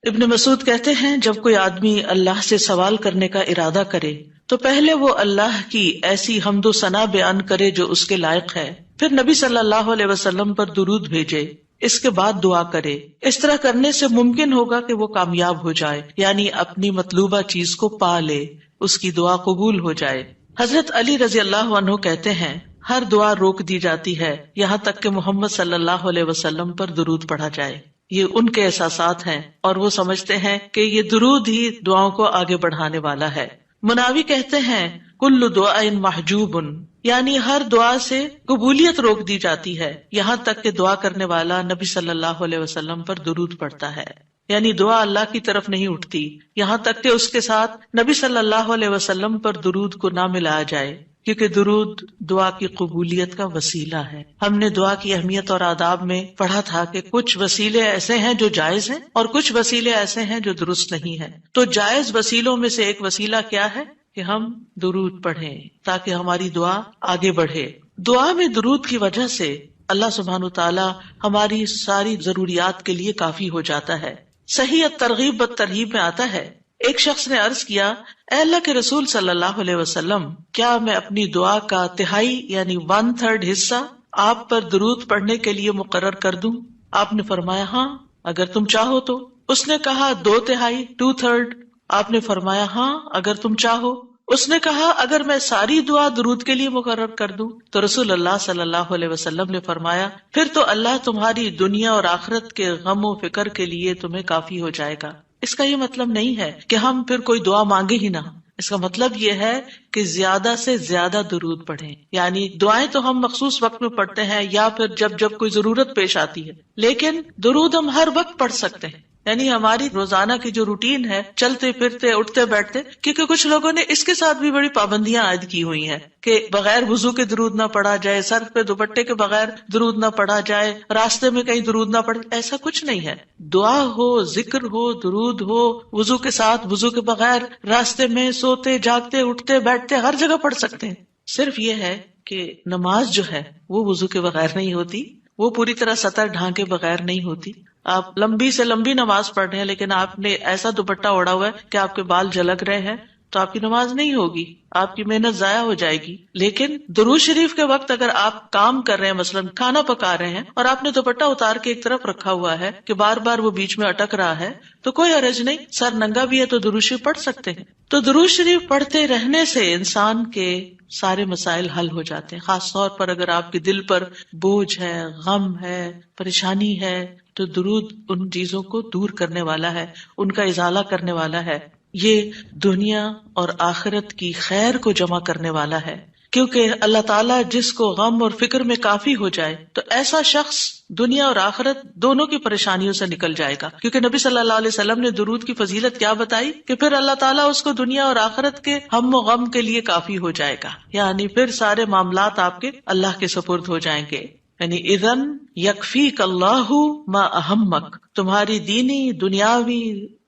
ابن مسعود کہتے ہیں جب کوئی آدمی اللہ سے سوال کرنے کا ارادہ کرے تو پہلے وہ اللہ کی ایسی حمد و ثنا بیان کرے جو اس کے لائق ہے، پھر نبی صلی اللہ علیہ وسلم پر درود بھیجے، اس کے بعد دعا کرے۔ اس طرح کرنے سے ممکن ہوگا کہ وہ کامیاب ہو جائے، یعنی اپنی مطلوبہ چیز کو پا لے، اس کی دعا قبول ہو جائے۔ حضرت علی رضی اللہ عنہ کہتے ہیں ہر دعا روک دی جاتی ہے یہاں تک کہ محمد صلی اللہ علیہ وسلم پر درود پڑھا جائے۔ یہ ان کے احساسات ہیں اور وہ سمجھتے ہیں کہ یہ درود ہی دعاؤں کو آگے بڑھانے والا ہے۔ مناوی کہتے ہیں کل دعاء محجوب، یعنی ہر دعا سے قبولیت روک دی جاتی ہے یہاں تک کہ دعا کرنے والا نبی صلی اللہ علیہ وسلم پر درود پڑھتا ہے، یعنی دعا اللہ کی طرف نہیں اٹھتی یہاں تک کہ اس کے ساتھ نبی صلی اللہ علیہ وسلم پر درود کو نہ ملایا جائے، کیونکہ درود دعا کی قبولیت کا وسیلہ ہے۔ ہم نے دعا کی اہمیت اور آداب میں پڑھا تھا کہ کچھ وسیلے ایسے ہیں جو جائز ہیں اور کچھ وسیلے ایسے ہیں جو درست نہیں ہیں۔ تو جائز وسیلوں میں سے ایک وسیلہ کیا ہے کہ ہم درود پڑھیں تاکہ ہماری دعا آگے بڑھے۔ دعا میں درود کی وجہ سے اللہ سبحانہ وتعالی ہماری ساری ضروریات کے لیے کافی ہو جاتا ہے۔ صحیح الترغیب والترہیب میں آتا ہے ایک شخص نے عرض کیا، اے اللہ کے رسول صلی اللہ علیہ وسلم، کیا میں اپنی دعا کا تہائی یعنی 1/3 حصہ آپ پر درود پڑھنے کے لیے مقرر کر دوں؟ آپ نے فرمایا ہاں اگر تم چاہو تو۔ اس نے کہا 2/3 2/3؟ آپ نے فرمایا ہاں اگر تم چاہو۔ اس نے کہا اگر میں ساری دعا درود کے لیے مقرر کر دوں؟ تو رسول اللہ صلی اللہ علیہ وسلم نے فرمایا پھر تو اللہ تمہاری دنیا اور آخرت کے غم و فکر کے لیے تمہیں کافی ہو جائے گا۔ اس کا یہ مطلب نہیں ہے کہ ہم پھر کوئی دعا مانگے ہی نہ، اس کا مطلب یہ ہے کہ زیادہ سے زیادہ درود پڑھیں، یعنی دعائیں تو ہم مخصوص وقت میں پڑھتے ہیں یا پھر جب کوئی ضرورت پیش آتی ہے، لیکن درود ہم ہر وقت پڑھ سکتے ہیں، یعنی ہماری روزانہ کی جو روٹین ہے، چلتے پھرتے اٹھتے بیٹھتے، کیونکہ کچھ لوگوں نے اس کے ساتھ بھی بڑی پابندیاں عائد کی ہوئی ہیں کہ بغیر وضو کے درود نہ پڑھا جائے، سر پہ دوپٹے کے بغیر درود نہ پڑھا جائے، راستے میں کہیں درود نہ پڑھے۔ ایسا کچھ نہیں ہے، دعا ہو، ذکر ہو، درود ہو، وضو کے ساتھ، وضو کے بغیر، راستے میں، سوتے جاگتے اٹھتے بیٹھتے ہر جگہ پڑھ سکتے ہیں۔ صرف یہ ہے کہ نماز جو ہے وہ وضو کے بغیر نہیں ہوتی، وہ پوری طرح سطر ڈھانکے بغیر نہیں ہوتی۔ آپ لمبی سے لمبی نماز پڑھ رہے ہیں لیکن آپ نے ایسا دوپٹہ اوڑا ہوا ہے کہ آپ کے بال جھلک رہے ہیں تو آپ کی نماز نہیں ہوگی، آپ کی محنت ضائع ہو جائے گی۔ لیکن درود شریف کے وقت اگر آپ کام کر رہے ہیں، مثلا کھانا پکا رہے ہیں اور آپ نے دوپٹہ اتار کے ایک طرف رکھا ہوا ہے کہ بار بار وہ بیچ میں اٹک رہا ہے تو کوئی حرج نہیں، سر ننگا بھی ہے تو درود شریف پڑھ سکتے ہیں۔ تو درود شریف پڑھتے رہنے سے انسان کے سارے مسائل حل ہو جاتے ہیں، خاص طور پر اگر آپ کے دل پر بوجھ ہے، غم ہے، پریشانی ہے تو درود ان چیزوں کو دور کرنے والا ہے، ان کا ازالہ کرنے والا ہے۔ یہ دنیا اور آخرت کی خیر کو جمع کرنے والا ہے، کیونکہ اللہ تعالیٰ جس کو غم اور فکر میں کافی ہو جائے تو ایسا شخص دنیا اور آخرت دونوں کی پریشانیوں سے نکل جائے گا، کیونکہ نبی صلی اللہ علیہ وسلم نے درود کی فضیلت کیا بتائی کہ پھر اللہ تعالیٰ اس کو دنیا اور آخرت کے ہم و غم کے لیے کافی ہو جائے گا، یعنی پھر سارے معاملات آپ کے اللہ کے سپرد ہو جائیں گے۔ یعنی اذن یکفیک اللہ ما اہمک، تمہاری دینی، دنیاوی،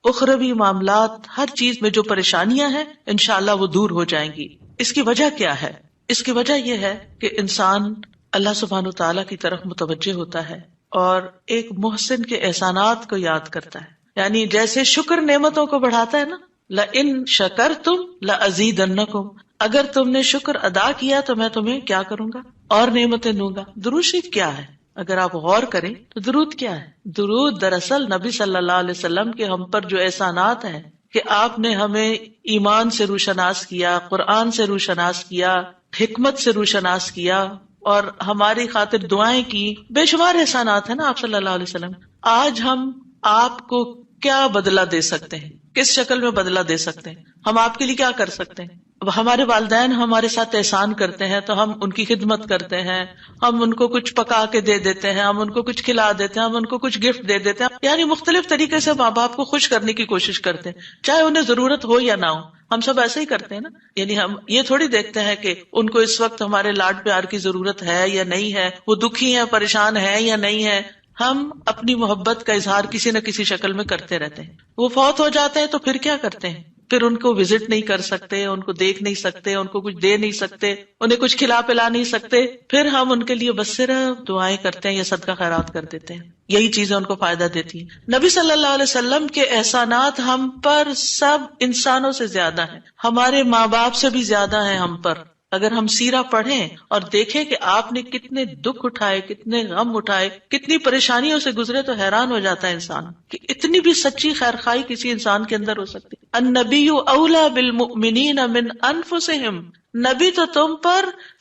اخروی معاملات، ہر چیز میں جو پریشانیاں ہیں انشاءاللہ وہ دور ہو جائیں گی۔ اس کی وجہ کیا ہے؟ اس کی وجہ یہ ہے کہ انسان اللہ سبحانہ وتعالیٰ کی طرف متوجہ ہوتا ہے اور ایک محسن کے احسانات کو یاد کرتا ہے، یعنی جیسے شکر نعمتوں کو بڑھاتا ہے نا، لَإِن شَكَرْتُمْ لَأَزِيدَنَّكُمْ، اگر تم نے شکر ادا کیا تو میں تمہیں کیا کروں گا؟ اور نعمتیں دوں گا۔ درود شریف کیا ہے؟ اگر آپ غور کریں تو درود کیا ہے؟ درود دراصل نبی صلی اللہ علیہ وسلم کے ہم پر جو احسانات ہیں کہ آپ نے ہمیں ایمان سے روشناس کیا، قرآن سے روشناس کیا، حکمت سے روشناس کیا اور ہماری خاطر دعائیں کی، بے شمار احسانات ہیں نا آپ صلی اللہ علیہ وسلم۔ آج ہم آپ کو کیا بدلہ دے سکتے ہیں؟ کس شکل میں بدلہ دے سکتے ہیں؟ ہم آپ کے لیے کیا کر سکتے ہیں؟ ہمارے والدین ہمارے ساتھ احسان کرتے ہیں تو ہم ان کی خدمت کرتے ہیں، ہم ان کو کچھ پکا کے دے دیتے ہیں، ہم ان کو کچھ کھلا دیتے ہیں، ہم ان کو کچھ گفٹ دے دیتے ہیں، یعنی مختلف طریقے سے ماں باپ کو خوش کرنے کی کوشش کرتے ہیں، چاہے انہیں ضرورت ہو یا نہ ہو۔ ہم سب ایسے ہی کرتے ہیں نا، یعنی ہم یہ تھوڑی دیکھتے ہیں کہ ان کو اس وقت ہمارے لاڈ پیار کی ضرورت ہے یا نہیں ہے، وہ دکھی ہے، پریشان ہے یا نہیں ہے۔ ہم اپنی محبت کا اظہار کسی نہ کسی شکل میں کرتے رہتے ہیں۔ وہ فوت ہو جاتے ہیں تو پھر کیا کرتے ہیں؟ پھر ان کو وزٹ نہیں کر سکتے، ان کو دیکھ نہیں سکتے، ان کو کچھ دے نہیں سکتے، انہیں کچھ کھلا پلا نہیں سکتے، پھر ہم ان کے لیے بس صرف دعائیں کرتے ہیں یا صدقہ خیرات کر دیتے ہیں، یہی چیزیں ان کو فائدہ دیتی ہیں۔ نبی صلی اللہ علیہ وسلم کے احسانات ہم پر سب انسانوں سے زیادہ ہیں، ہمارے ماں باپ سے بھی زیادہ ہیں ہم پر۔ اگر ہم سیرہ پڑھیں اور دیکھیں کہ آپ نے کتنے دکھ اٹھائے، کتنے غم اٹھائے، کتنی پریشانیوں سے گزرے، تو حیران ہو جاتا ہے انسان کہ اتنی بھی سچی خیر خواہی کسی انسان کے اندر ہو سکتی۔ النبی اولی بالمؤمنین من انفسہم، نبی تو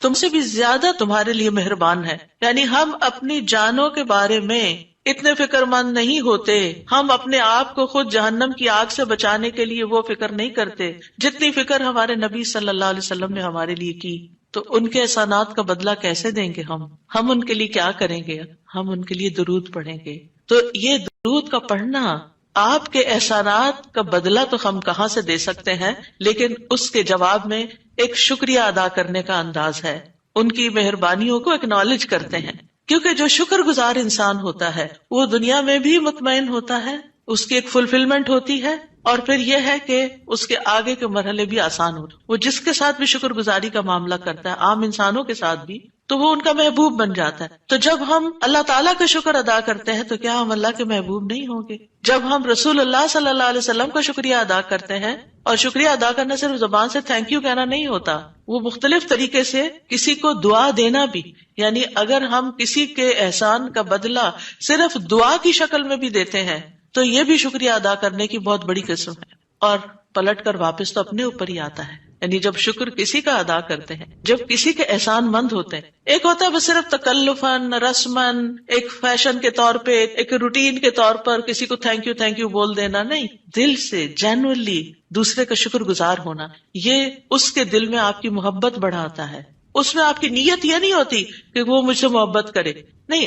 تم سے بھی زیادہ تمہارے لیے مہربان ہے، یعنی ہم اپنی جانوں کے بارے میں اتنے فکر مند نہیں ہوتے، ہم اپنے آپ کو خود جہنم کی آگ سے بچانے کے لیے وہ فکر نہیں کرتے جتنی فکر ہمارے نبی صلی اللہ علیہ وسلم نے ہمارے لیے کی۔ تو ان کے احسانات کا بدلہ کیسے دیں گے ہم ان کے لیے کیا کریں گے؟ ہم ان کے لیے درود پڑھیں گے۔ تو یہ درود کا پڑھنا، آپ کے احسانات کا بدلہ تو ہم کہاں سے دے سکتے ہیں، لیکن اس کے جواب میں ایک شکریہ ادا کرنے کا انداز ہے، ان کی مہربانیوں کو اکنالج کرتے ہیں، کیونکہ جو شکر گزار انسان ہوتا ہے وہ دنیا میں بھی مطمئن ہوتا ہے، اس کی ایک فلفلمنٹ ہوتی ہے، اور پھر یہ ہے کہ اس کے آگے کے مرحلے بھی آسان ہوتے، وہ جس کے ساتھ بھی شکر گزاری کا معاملہ کرتا ہے، عام انسانوں کے ساتھ بھی، تو وہ ان کا محبوب بن جاتا ہے۔ تو جب ہم اللہ تعالیٰ کا شکر ادا کرتے ہیں تو کیا ہم اللہ کے محبوب نہیں ہوں گے؟ جب ہم رسول اللہ صلی اللہ علیہ وسلم کا شکریہ ادا کرتے ہیں، اور شکریہ ادا کرنا صرف زبان سے تھینک یو کہنا نہیں ہوتا، وہ مختلف طریقے سے کسی کو دعا دینا بھی، یعنی اگر ہم کسی کے احسان کا بدلہ صرف دعا کی شکل میں بھی دیتے ہیں تو یہ بھی شکریہ ادا کرنے کی بہت بڑی قسم ہے، اور پلٹ کر واپس تو اپنے اوپر ہی آتا ہے۔ یعنی جب شکر کسی کا ادا کرتے ہیں، جب کسی کے احسان مند ہوتے ہیں، ایک ہوتا ہے بس صرف تکلفاً رسماً ایک فیشن کے طور پہ، ایک روٹین کے طور پر کسی کو تھینک یو بول دینا، نہیں، دل سے جینوئنلی دوسرے کا شکر گزار ہونا، یہ اس کے دل میں آپ کی محبت بڑھاتا ہے۔ اس میں آپ کی نیت یہ نہیں ہوتی کہ وہ مجھ سے محبت کرے، نہیں،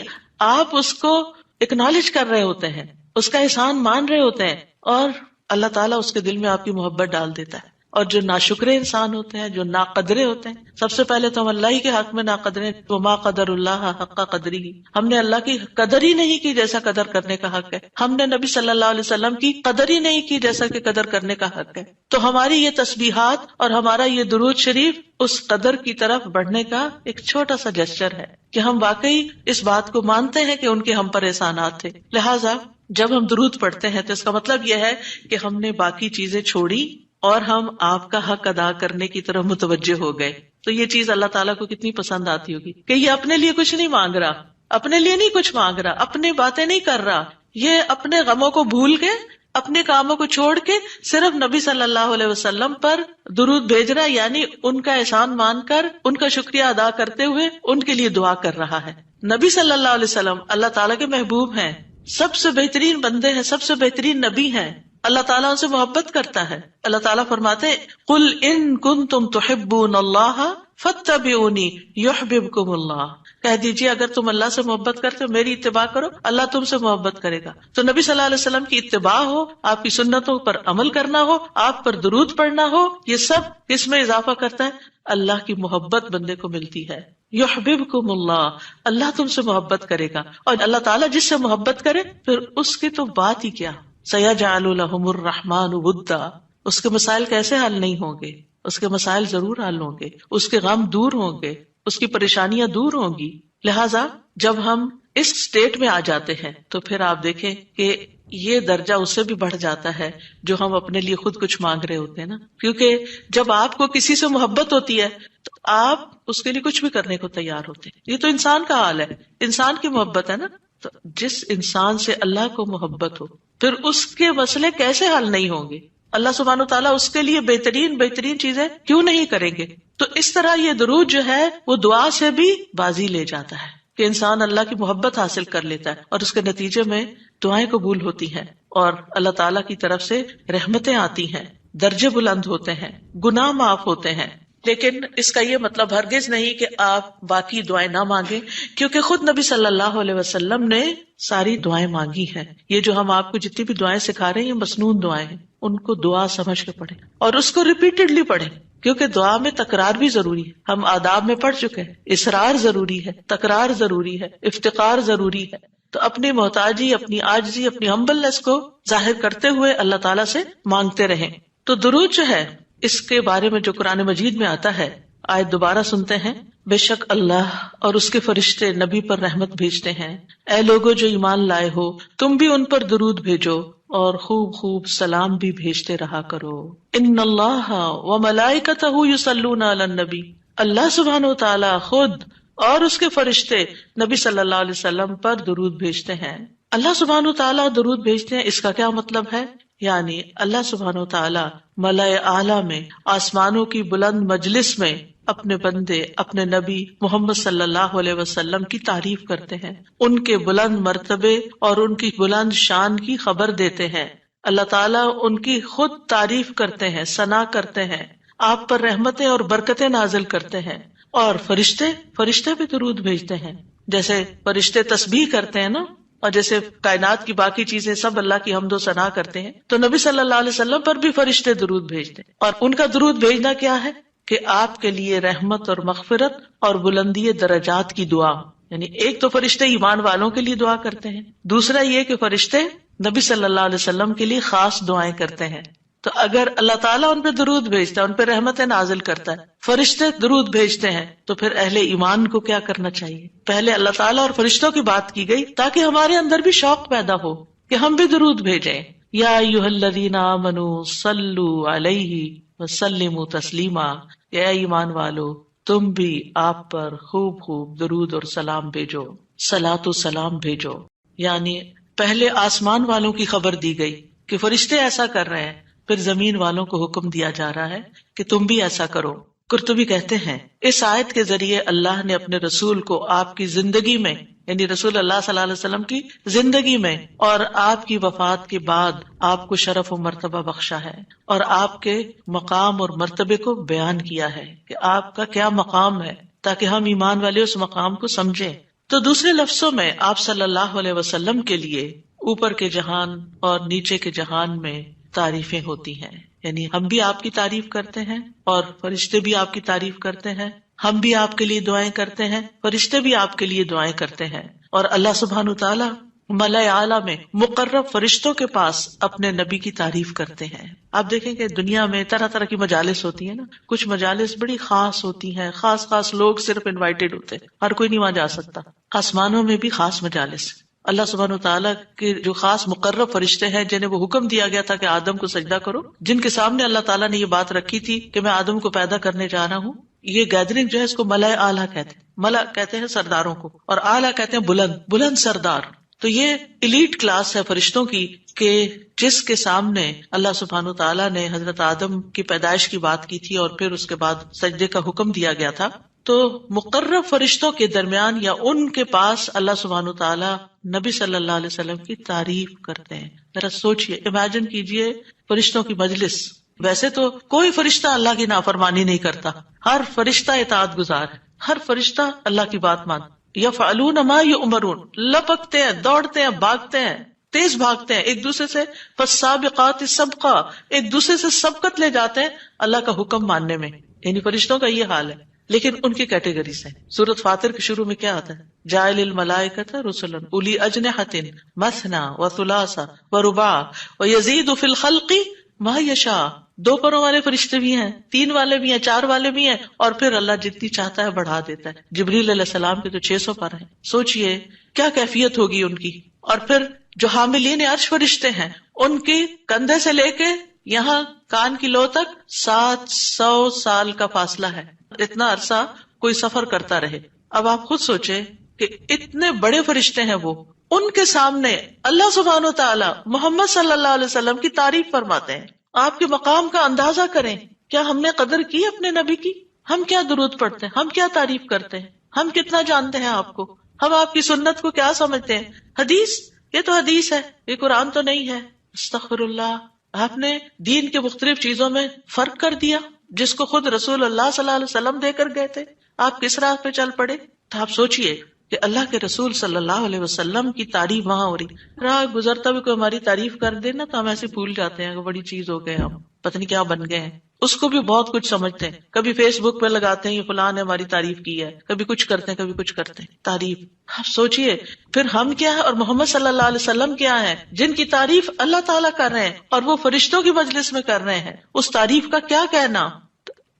آپ اس کو اکنالج کر رہے ہوتے ہیں، اس کا احسان مان رہے ہوتے ہیں، اور اللہ تعالیٰ اس کے دل میں آپ کی محبت ڈال دیتا ہے۔ اور جو ناشکرے انسان ہوتے ہیں، جو ناقدرے ہوتے ہیں، سب سے پہلے تو ہم اللہ ہی کے حق میں ناقدرے، وما قدر اللہ حق قدری، ہم نے اللہ کی قدر ہی نہیں کی جیسا قدر کرنے کا حق ہے، ہم نے نبی صلی اللہ علیہ وسلم کی قدر ہی نہیں کی جیسا کہ قدر کرنے کا حق ہے۔ تو ہماری یہ تسبیحات اور ہمارا یہ درود شریف اس قدر کی طرف بڑھنے کا ایک چھوٹا سا جسچر ہے کہ ہم واقعی اس بات کو مانتے ہیں کہ ان کے ہم پر احسانات تھے۔ لہٰذا جب ہم درود پڑھتے ہیں تو اس کا مطلب یہ ہے کہ ہم نے باقی چیزیں چھوڑی اور ہم آپ کا حق ادا کرنے کی طرف متوجہ ہو گئے۔ تو یہ چیز اللہ تعالیٰ کو کتنی پسند آتی ہوگی کہ یہ اپنے لیے کچھ نہیں مانگ رہا، اپنے لیے نہیں کچھ مانگ رہا، اپنی باتیں نہیں کر رہا، یہ اپنے غموں کو بھول کے، اپنے کاموں کو چھوڑ کے صرف نبی صلی اللہ علیہ وسلم پر درود بھیج رہا، یعنی ان کا احسان مان کر ان کا شکریہ ادا کرتے ہوئے ان کے لیے دعا کر رہا ہے۔ نبی صلی اللہ علیہ وسلم اللہ تعالیٰ کے محبوب ہیں، سب سے بہترین بندے ہیں، سب سے بہترین نبی ہیں، اللہ تعالیٰ ان سے محبت کرتا ہے۔ اللہ تعالیٰ فرماتے ہیں قل ان کنتم تحبون اللہ فاتبعونی یحببکم اللہ، کہہ دیجیے اگر تم اللہ سے محبت کرتے ہو میری اتباع کرو، اللہ تم سے محبت کرے گا۔ تو نبی صلی اللہ علیہ وسلم کی اتباع ہو، آپ کی سنتوں پر عمل کرنا ہو، آپ پر درود پڑھنا ہو، یہ سب کس میں اضافہ کرتا ہے؟ اللہ کی محبت بندے کو ملتی ہے۔ یحببکم اللہ، اللہ تم سے محبت کرے گا، اور اللہ تعالیٰ جس سے محبت کرے پھر اس کی تو بات ہی کیا، سیجعل لہم الرحمن ودا، اس کے مسائل کیسے حل نہیں ہوں گے؟ اس کے مسائل ضرور حل ہوں گے، اس کے غم دور ہوں گے، اس کی پریشانیاں دور ہوں گی۔ لہٰذا جب ہم اس سٹیٹ میں آ جاتے ہیں تو پھر آپ دیکھیں کہ یہ درجہ اس سے بھی بڑھ جاتا ہے جو ہم اپنے لیے خود کچھ مانگ رہے ہوتے ہیں نا، کیونکہ جب آپ کو کسی سے محبت ہوتی ہے تو آپ اس کے لیے کچھ بھی کرنے کو تیار ہوتے ہیں۔ یہ تو انسان کا حال ہے، انسان کی محبت ہے نا، تو جس انسان سے اللہ کو محبت ہو پھر اس کے مسئلے کیسے حل نہیں ہوں گے؟ اللہ سبحانہ وتعالیٰ اس کے لیے بہترین چیزیں کیوں نہیں کریں گے؟ تو اس طرح یہ درود جو ہے وہ دعا سے بھی بازی لے جاتا ہے کہ انسان اللہ کی محبت حاصل کر لیتا ہے، اور اس کے نتیجے میں دعائیں قبول ہوتی ہیں، اور اللہ تعالیٰ کی طرف سے رحمتیں آتی ہیں، درجے بلند ہوتے ہیں، گناہ معاف ہوتے ہیں۔ لیکن اس کا یہ مطلب ہرگز نہیں کہ آپ باقی دعائیں نہ مانگیں، کیونکہ خود نبی صلی اللہ علیہ وسلم نے ساری دعائیں مانگی ہیں۔ یہ جو ہم آپ کو جتنی بھی دعائیں سکھا رہے ہیں یہ مسنون دعائیں ہیں، ان کو دعا سمجھ کے پڑھیں اور اس کو ریپیٹڈلی پڑھیں، کیونکہ دعا میں تکرار بھی ضروری ہے۔ ہم آداب میں پڑھ چکے ہیں، اصرار ضروری ہے، تکرار ضروری ہے، افتقار ضروری ہے۔ تو اپنی محتاجی، اپنی عاجزی، اپنی ہمبلنس کو ظاہر کرتے ہوئے اللہ تعالیٰ سے مانگتے رہیں۔ تو درود جو ہے اس کے بارے میں جو قرآن مجید میں آتا ہے، آیت دوبارہ سنتے ہیں، بے شک اللہ اور اس کے فرشتے نبی پر رحمت بھیجتے ہیں، اے لوگو جو ایمان لائے ہو تم بھی ان پر درود بھیجو اور خوب خوب سلام بھی بھیجتے رہا کرو۔ ان اللہ وملائکتہ یصلون علی النبی، اللہ سبحانہ و تعالی خود اور اس کے فرشتے نبی صلی اللہ علیہ وسلم پر درود بھیجتے ہیں۔ اللہ سبحانہ و تعالی درود بھیجتے ہیں، اس کا کیا مطلب ہے؟ یعنی اللہ سبحانہ و تعالی ملائے اعلیٰ میں، آسمانوں کی بلند مجلس میں اپنے بندے، اپنے نبی محمد صلی اللہ علیہ وسلم کی تعریف کرتے ہیں، ان کے بلند مرتبے اور ان کی بلند شان کی خبر دیتے ہیں۔ اللہ تعالیٰ ان کی خود تعریف کرتے ہیں، ثنا کرتے ہیں، آپ پر رحمتیں اور برکتیں نازل کرتے ہیں۔ اور فرشتے بھی درود بھیجتے ہیں، جیسے فرشتے تسبیح کرتے ہیں نا، اور جیسے کائنات کی باقی چیزیں سب اللہ کی حمد و ثنا کرتے ہیں، تو نبی صلی اللہ علیہ وسلم پر بھی فرشتے درود بھیجتے ہیں۔ اور ان کا درود بھیجنا کیا ہے کہ آپ کے لیے رحمت اور مغفرت اور بلندی درجات کی دعا، یعنی ایک تو فرشتے ایمان والوں کے لیے دعا کرتے ہیں، دوسرا یہ کہ فرشتے نبی صلی اللہ علیہ وسلم کے لیے خاص دعائیں کرتے ہیں۔ تو اگر اللہ تعالیٰ ان پہ درود بھیجتا ہے، ان پہ رحمتیں نازل کرتا ہے، فرشتے درود بھیجتے ہیں، تو پھر اہل ایمان کو کیا کرنا چاہیے؟ پہلے اللہ تعالیٰ اور فرشتوں کی بات کی گئی تاکہ ہمارے اندر بھی شوق پیدا ہو کہ ہم بھی درود بھیجیں۔ یا ایھا الذین آمنوا صلوا علیہ وسلموا تسلیما، اے ایمان والو تم بھی آپ پر خوب خوب درود اور سلام بھیجو، صلاۃ و سلام بھیجو۔ یعنی پہلے آسمان والوں کی خبر دی گئی کہ فرشتے ایسا کر رہے ہیں، پھر زمین والوں کو حکم دیا جا رہا ہے کہ تم بھی ایسا کرو۔ قرطبی کہتے ہیں اس آیت کے ذریعے اللہ نے اپنے رسول کو آپ کی زندگی میں، یعنی رسول اللہ صلی اللہ علیہ وسلم کی زندگی میں اور آپ کی وفات کے بعد آپ کو شرف و مرتبہ بخشا ہے، اور آپ کے مقام اور مرتبے کو بیان کیا ہے کہ آپ کا کیا مقام ہے، تاکہ ہم ایمان والے اس مقام کو سمجھیں۔ تو دوسرے لفظوں میں آپ صلی اللہ علیہ وسلم کے لیے اوپر کے جہان اور نیچے کے جہان میں تعریفیں ہوتی ہیں، یعنی ہم بھی آپ کی تعریف کرتے ہیں اور فرشتے بھی آپ کی تعریف کرتے ہیں، ہم بھی آپ کے لیے دعائیں کرتے ہیں، فرشتے بھی آپ کے لیے دعائیں کرتے ہیں، اور اللہ سبحانہ تعالیٰ ملائے اعلیٰ میں مقرب فرشتوں کے پاس اپنے نبی کی تعریف کرتے ہیں۔ آپ دیکھیں کہ دنیا میں طرح طرح کی مجالس ہوتی ہیں نا، کچھ مجالس بڑی خاص ہوتی ہیں، خاص لوگ صرف انوائٹیڈ ہوتے ہیں، ہر کوئی نہیں وہاں جا سکتا۔ آسمانوں میں بھی خاص مجالس، اللہ سبحانہ تعالیٰ کے جو خاص مقرب فرشتے ہیں جنہیں وہ حکم دیا گیا تھا کہ آدم کو سجدہ کرو، جن کے سامنے اللہ تعالیٰ نے یہ بات رکھی تھی کہ میں آدم کو پیدا کرنے جا رہا ہوں۔ یہ گیدرنگ جو ہے اس کو ملائے اعلیٰ کہتے ہیں، ملا کہتے ہیں سرداروں کو، اور اعلیٰ کہتے ہیں بلند سردار۔ تو یہ ایلیٹ کلاس ہے فرشتوں کی کہ جس کے سامنے اللہ سبحانہ تعالیٰ نے حضرت آدم کی پیدائش کی بات کی تھی اور پھر اس کے بعد سجدے کا حکم دیا گیا تھا، تو مقرب فرشتوں کے درمیان یا ان کے پاس اللہ سبحانہ تعالیٰ نبی صلی اللہ علیہ وسلم کی تعریف کرتے ہیں۔ ذرا سوچئے، امیجن کیجئے فرشتوں کی مجلس۔ ویسے تو کوئی فرشتہ اللہ کی نافرمانی نہیں کرتا، ہر فرشتہ اطاعت گزار ہے، ہر فرشتہ اللہ کی بات مانتا۔ یفعلون ما یؤمرون، لپکتے ہیں، دوڑتے ہیں، بھاگتے ہیں، تیز بھاگتے ہیں، ایک دوسرے سے فالسابقات سبقا، ایک دوسرے سے سبقت لے جاتے ہیں اللہ کا حکم ماننے میں۔ یعنی فرشتوں کا یہ حال ہے، لیکن ان کی کیٹیگریز ہیں۔ سورۃ فاطر کے شروع میں کیا آتا ہے؟ جاعل الملائکۃ رسلا اولی اجنحۃ مثنی وثلاث ورباع ویزید فی الخلق ما یشاء۔ 2 پروں والے فرشتے بھی ہیں، 3 والے بھی ہیں، 4 والے بھی ہیں، اور پھر اللہ جتنی چاہتا ہے بڑھا دیتا ہے۔ جبریل علیہ السلام کے تو 600 پر ہیں، سوچئے کیا کیفیت ہوگی ان کی۔ اور پھر جو حاملین عرش فرشتے ہیں، ان کی کندھے سے لے کے یہاں کان کی لو تک 700 سال کا فاصلہ ہے، اتنا عرصہ کوئی سفر کرتا رہے۔ اب آپ خود سوچیں کہ اتنے بڑے فرشتے ہیں وہ، ان کے سامنے اللہ سبحانہ تعالی محمد صلی اللہ علیہ وسلم کی تعریف فرماتے ہیں۔ آپ کے مقام کا اندازہ کریں، کیا ہم نے قدر کی اپنے نبی کی؟ ہم کیا درود پڑھتے ہیں، ہم کیا تعریف کرتے ہیں، ہم کتنا جانتے ہیں آپ کو، ہم آپ کی سنت کو کیا سمجھتے ہیں؟ حدیث، یہ تو حدیث ہے، یہ قرآن تو نہیں ہے۔ استغفر اللہ، آپ نے دین کے مختلف چیزوں میں فرق کر دیا جس کو خود رسول اللہ صلی اللہ علیہ وسلم دے کر گئے تھے، آپ کس راہ پہ چل پڑے؟ تو آپ سوچئے کہ اللہ کے رسول صلی اللہ علیہ وسلم کی تعریف وہاں ہو رہی، راہ گزرتا بھی کوئی ہماری تعریف کر دے نا تو ہم ایسے بھول جاتے ہیں کہ بڑی چیز ہو گئے ہم۔ پتہ نہیں کیا بن گئے ہیں، اس کو بھی بہت کچھ سمجھتے ہیں. کبھی فیس بک پہ لگاتے ہیں یہ فلاں نے ہماری تعریف کی ہے، کبھی کچھ کرتے ہیں کبھی کچھ کرتے ہیں تعریف. آپ سوچئے پھر ہم کیا ہے اور محمد صلی اللہ علیہ وسلم کیا ہے جن کی تعریف اللہ تعالیٰ کر رہے ہیں اور وہ فرشتوں کی مجلس میں کر رہے ہیں، اس تعریف کا کیا کہنا.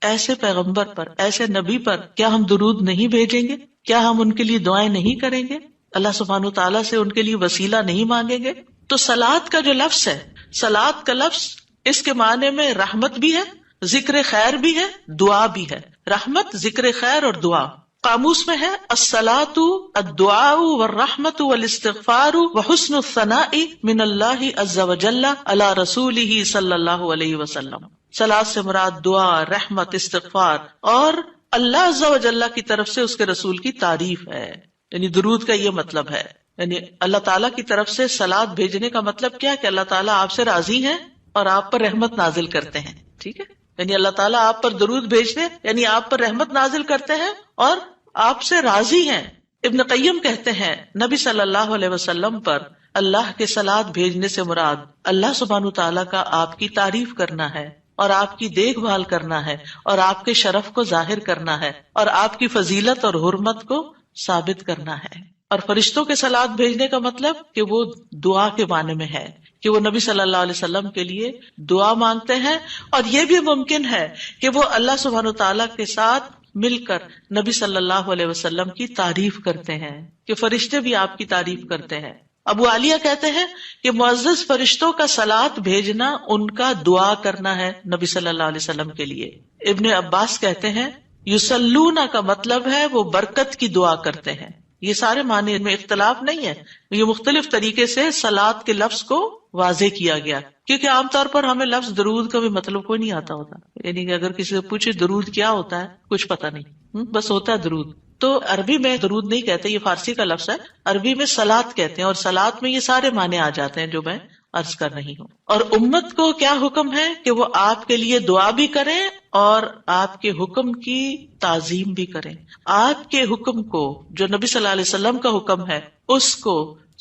ایسے پیغمبر پر، ایسے نبی پر کیا ہم درود نہیں بھیجیں گے؟ کیا ہم ان کے لیے دعائیں نہیں کریں گے؟ اللہ سبحانہ تعالیٰ سے ان کے لیے وسیلہ نہیں مانگیں گے؟ تو صلاۃ کا جو لفظ ہے، صلاۃ کا لفظ اس کے معنی میں رحمت بھی ہے، ذکر خیر بھی ہے، دعا بھی ہے. رحمت، ذکر خیر اور دعا. قاموس میں ہے الصلاۃ الدعاء والرحمت والاستغفار وحسن الثناء من اللہ عز وجل علی رسولہ صلی اللہ علیہ وسلم. صلاۃ سے مراد دعا، رحمت، استغفار اور اللہ عز وجل کی طرف سے اس کے رسول کی تعریف ہے. یعنی درود کا یہ مطلب ہے، یعنی اللہ تعالیٰ کی طرف سے صلاۃ بھیجنے کا مطلب کیا کہ اللہ تعالیٰ آپ سے راضی ہیں اور آپ پر رحمت نازل کرتے ہیں. ٹھیک ہے، یعنی اللہ تعالیٰ آپ پر درود بھیجتے یعنی آپ پر رحمت نازل کرتے ہیں اور آپ سے راضی ہیں. ابن قیم کہتے ہیں نبی صلی اللہ علیہ وسلم پر اللہ کے صلاۃ بھیجنے سے مراد اللہ سبحانہ تعالیٰ کا آپ کی تعریف کرنا ہے اور آپ کی دیکھ بھال کرنا ہے اور آپ کے شرف کو ظاہر کرنا ہے اور آپ کی فضیلت اور حرمت کو ثابت کرنا ہے. اور فرشتوں کے صلاۃ بھیجنے کا مطلب کہ وہ دعا کے معنی میں ہے کہ وہ نبی صلی اللہ علیہ وسلم کے لیے دعا مانگتے ہیں. اور یہ بھی ممکن ہے کہ وہ اللہ سبحانہ تعالیٰ کے ساتھ مل کر نبی صلی اللہ علیہ وسلم کی تعریف کرتے ہیں کہ فرشتے بھی آپ کی تعریف کرتے ہیں. ابو عالیہ کہتے ہیں کہ معزز فرشتوں کا صلاۃ بھیجنا ان کا دعا کرنا ہے نبی صلی اللہ علیہ وسلم کے لیے. ابن عباس کہتے ہیں یصلون کا مطلب ہے وہ برکت کی دعا کرتے ہیں. یہ سارے معنی میں اختلاف نہیں ہے، یہ مختلف طریقے سے صلاۃ کے لفظ کو واضح کیا گیا، کیونکہ عام طور پر ہمیں لفظ درود کا بھی مطلب کوئی نہیں آتا ہوتا. یعنی کہ اگر کسی سے پوچھے درود کیا ہوتا ہے، کچھ پتا نہیں، بس ہوتا ہے درود. تو عربی میں درود نہیں کہتے، یہ فارسی کا لفظ ہے، عربی میں صلاۃ کہتے ہیں اور صلاۃ میں یہ سارے معنی آ جاتے ہیں جو میں عرض کر رہی ہوں. اور امت کو کیا حکم ہے کہ وہ آپ کے لیے دعا بھی کریں اور آپ کے حکم کی تعظیم بھی کریں. آپ کے حکم کو جو نبی صلی اللہ علیہ وسلم کا حکم ہے اس کو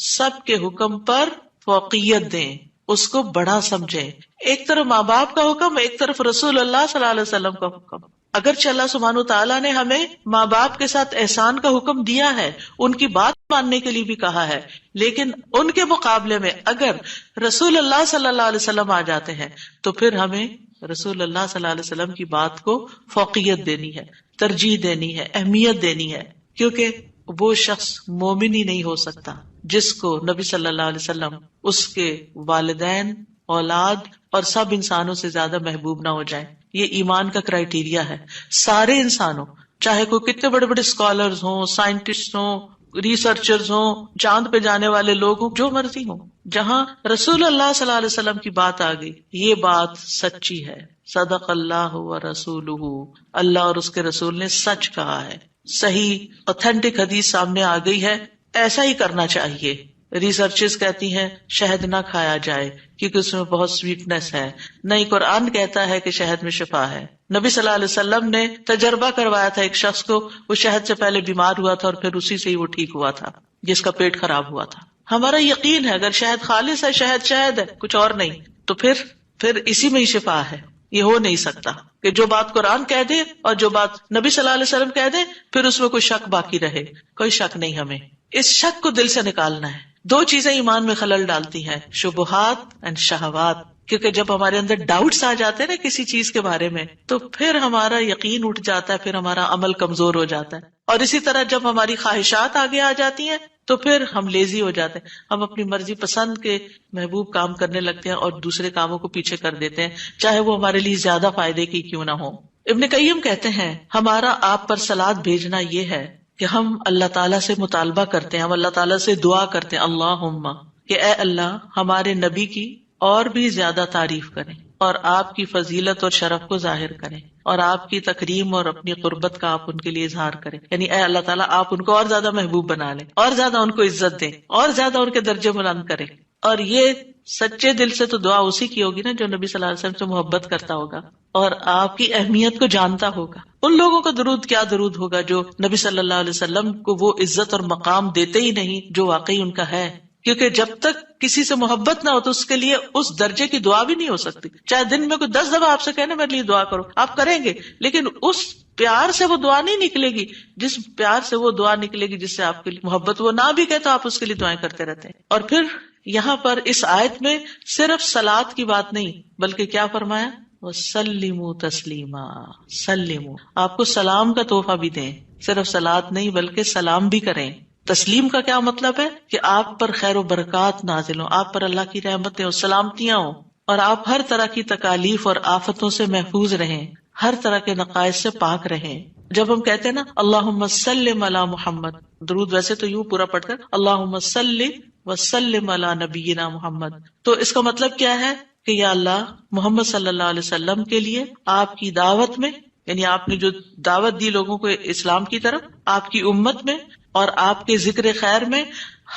سب کے حکم پر فوقیت دیں، اس کو بڑا سمجھیں. ایک طرف ماں باپ کا حکم، ایک طرف رسول اللہ صلی اللہ علیہ وسلم کا حکم. اگرچہ اللہ سبحانہ تعالیٰ نے ہمیں ماں باپ کے ساتھ احسان کا حکم دیا ہے، ان کی بات ماننے کے لیے بھی کہا ہے، لیکن ان کے مقابلے میں اگر رسول اللہ صلی اللہ علیہ وسلم آ جاتے ہیں تو پھر ہمیں رسول اللہ صلی اللہ علیہ وسلم کی بات کو فوقیت دینی ہے، ترجیح دینی ہے، اہمیت دینی ہے. کیونکہ وہ شخص مومن ہی نہیں ہو سکتا جس کو نبی صلی اللہ علیہ وسلم اس کے والدین، اولاد اور سب انسانوں سے زیادہ محبوب نہ ہو جائے. یہ ایمان کا کرائیٹیریا ہے. سارے انسانوں، چاہے کوئی کتنے بڑے بڑے اسکالرز ہوں، سائنٹسٹ ہوں، ریسرچرز ہوں، چاند پہ جانے والے لوگ ہوں، جو مرضی ہوں، جہاں رسول اللہ صلی اللہ علیہ وسلم کی بات آ گئی، یہ بات سچی ہے. صدق اللہ و رسولہ، اللہ اور اس کے رسول نے سچ کہا ہے. صحیح اوتھینٹک حدیث سامنے آ گئی ہے، ایسا ہی کرنا چاہیے. ریسرچز کہتی ہیں شہد نہ کھایا جائے کیونکہ اس میں بہت سویٹنس ہے. نہیں، قرآن کہتا ہے کہ شہد میں شفا ہے. نبی صلی اللہ علیہ وسلم نے تجربہ کروایا تھا ایک شخص کو، وہ شہد سے پہلے بیمار ہوا تھا اور پھر اسی سے ہی وہ ٹھیک ہوا تھا جس کا پیٹ خراب ہوا تھا. ہمارا یقین ہے اگر شہد خالص ہے، شہد شہد ہے، کچھ اور نہیں، تو پھر اسی میں ہی شفا ہے. یہ ہو نہیں سکتا کہ جو بات قرآن کہہ دے اور جو بات نبی صلی اللہ علیہ وسلم کہہ دے پھر اس میں کوئی شک باقی رہے. کوئی شک نہیں. ہمیں اس شک کو دل سے نکالنا ہے. دو چیزیں ایمان میں خلل ڈالتی ہیں، شبہات اور شہوات. کیونکہ جب ہمارے اندر ڈاؤٹس آ جاتے ہیں نا کسی چیز کے بارے میں، تو پھر ہمارا یقین اٹھ جاتا ہے، پھر ہمارا عمل کمزور ہو جاتا ہے. اور اسی طرح جب ہماری خواہشات آگے آ جاتی ہیں تو پھر ہم لیزی ہو جاتے ہیں، ہم اپنی مرضی پسند کے محبوب کام کرنے لگتے ہیں اور دوسرے کاموں کو پیچھے کر دیتے ہیں، چاہے وہ ہمارے لیے زیادہ فائدے کی کیوں نہ ہو. ابن قیم کہتے ہیں ہمارا آپ پر صلاۃ بھیجنا یہ ہے کہ ہم اللہ تعالیٰ سے مطالبہ کرتے ہیں، ہم اللہ تعالیٰ سے دعا کرتے ہیں، اللہم، کہ اے اللہ ہمارے نبی کی اور بھی زیادہ تعریف کریں اور آپ کی فضیلت اور شرف کو ظاہر کریں اور آپ کی تکریم اور اپنی قربت کا آپ ان کے لیے اظہار کریں. یعنی اے اللہ تعالیٰ آپ ان کو اور زیادہ محبوب بنا لیں اور زیادہ ان کو عزت دیں اور زیادہ ان کے درجے بلند کریں. اور یہ سچے دل سے تو دعا اسی کی ہوگی نا جو نبی صلی اللہ علیہ وسلم سے محبت کرتا ہوگا اور آپ کی اہمیت کو جانتا ہوگا. ان لوگوں کا درود کیا درود ہوگا جو نبی صلی اللہ علیہ وسلم کو وہ عزت اور مقام دیتے ہی نہیں جو واقعی ان کا ہے. کیونکہ جب تک کسی سے محبت نہ ہو تو اس کے لیے اس درجے کی دعا بھی نہیں ہو سکتی. چاہے دن میں کوئی 10 دفعہ آپ سے کہنا میرے لیے دعا کرو، آپ کریں گے، لیکن اس پیار سے وہ دعا نہیں نکلے گی جس پیار سے وہ دعا نکلے گی جس سے آپ کے لیے محبت. وہ نہ بھی کہے تو آپ اس کے لیے دعائیں کرتے رہتے ہیں. اور پھر یہاں پر اس آیت میں صرف صلاۃ کی بات نہیں بلکہ کیا فرمایا؟ وَسَلِّمُوا تَسْلِيمًا. سلموا، آپ کو سلام کا تحفہ بھی دیں، صرف صلاۃ نہیں بلکہ سلام بھی کریں. تسلیم کا کیا مطلب ہے؟ کہ آپ پر خیر و برکات نازل ہوں، آپ پر اللہ کی رحمتیں اور سلامتیاں ہوں، اور آپ ہر طرح کی تکالیف اور آفتوں سے محفوظ رہیں، ہر طرح کے نقائص سے پاک رہیں. جب ہم کہتے ہیں نا اللہم سلم علی محمد، درود ویسے تو یوں پورا پڑھ کر اللہم صلی وسلم علی نبینا محمد، تو اس کا مطلب کیا ہے کہ یا اللہ محمد صلی اللہ علیہ وسلم کے لیے آپ کی دعوت میں، یعنی آپ نے جو دعوت دی لوگوں کو اسلام کی طرف، آپ کی امت میں اور آپ کے ذکر خیر میں